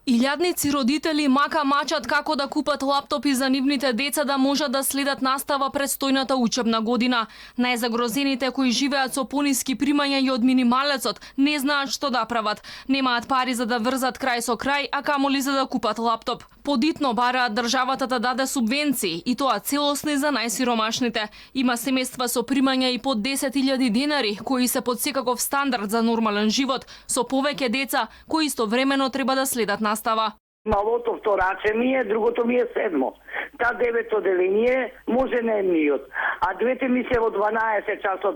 Илјадници родители мака мачат како да купат лаптопи за нивните деца да можат да следат настава престојната учебна година. Најзагрозените кои живеат со пониски примања и од минималецот не знаат што да прават. Немаат пари за да врзат крај со крај, а камоли за да купат лаптоп. Подитно бараат државата да даде субвенции и тоа целосни за најсиромашните. Има семејства со примања и под 10.000 денари кои се под секаков стандард за нормален живот, со повеќе деца кои истовремено треба да следат настава. Малото втораче ми е, другото ми е седмо. Та девето деление може не е миот. А двете ми се во 12 часот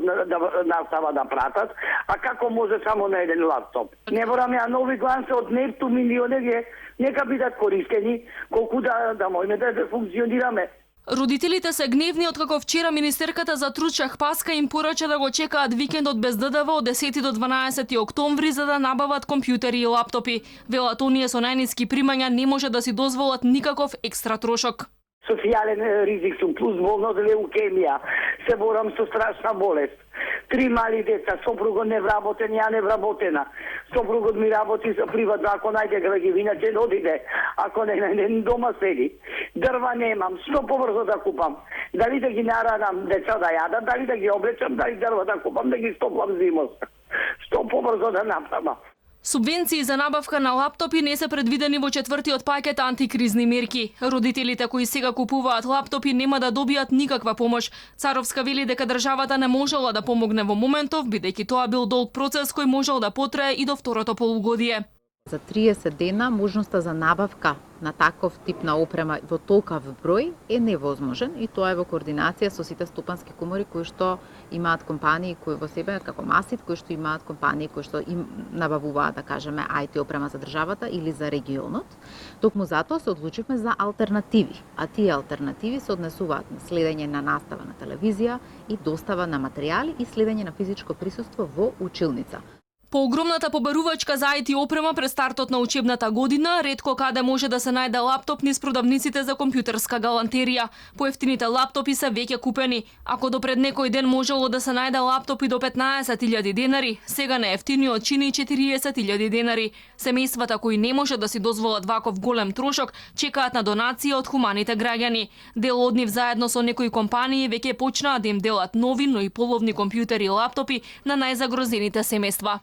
настава да пратат, а како може само на еден лаптоп? Не борам ја нови гланце од нефту милиони, нека бидат користени, колку да можеме да функционираме. Родителите се гневни откако вчера министерката за труд Шахпаска им порача да го чекаат викендот без ДДВ од 10 до 12 октомври за да набават компјутери и лаптопи. Велат оние со најниски примања не може да си дозволат никаков екстра трошок. Социјален ризик сум, плюс болно леукемија, се борам со страшна болест. 3 мали деца, сопругот не вработен, ја не вработена. Сопругот ми работи со приватно, ако најде граѓевина ќе одиде, ако не дома седи. Дрва немам, што побрзо да купам. Дали да ги нарадам деца да јадат, дали да ги облечам, дали дрва да купам, да ги стоплам зимос. Што побрзо да направам. Субвенции за набавка на лаптопи не се предвидени во четвртиот пакет антикризни мерки. Родителите кои сега купуваат лаптопи нема да добијат никаква помош. Царовска вели дека државата не можела да помогне во моментов, бидејќи тоа бил долг процес кој можел да потрае и до второто полугодие. За 30 дена можноста за набавка на таков тип на опрема во толкав број е невозможен и тоа е во координација со сите стопански комори кои што имаат компании кои во себе како Масит, кои што имаат компании кои што им набавуваат, да кажеме, IT опрема за државата или за регионот. Токму затоа се одлучивме за алтернативи, а тие алтернативи се однесуваат на следење на настава на телевизија и достава на материјали и следење на физичко присуство во училница. По огромната побарувачка за IT опрема пред стартот на учебната година, ретко каде може да се најде лаптоп низ продавниците за компјутерска галантерија. Поевтините лаптопи се веќе купени. Ако до пред некој ден можело да се најде лаптопи до 15.000 денари, сега најефтиниот чини 40.000 денари. Семејствата кои не може да си дозволат ваков голем трошок, чекаат на донација од хуманите граѓани. Дел од нив заедно со некои компании веќе почнаа да им делат нови, но и половни компјутери и лаптопи на најзагрозените семејства.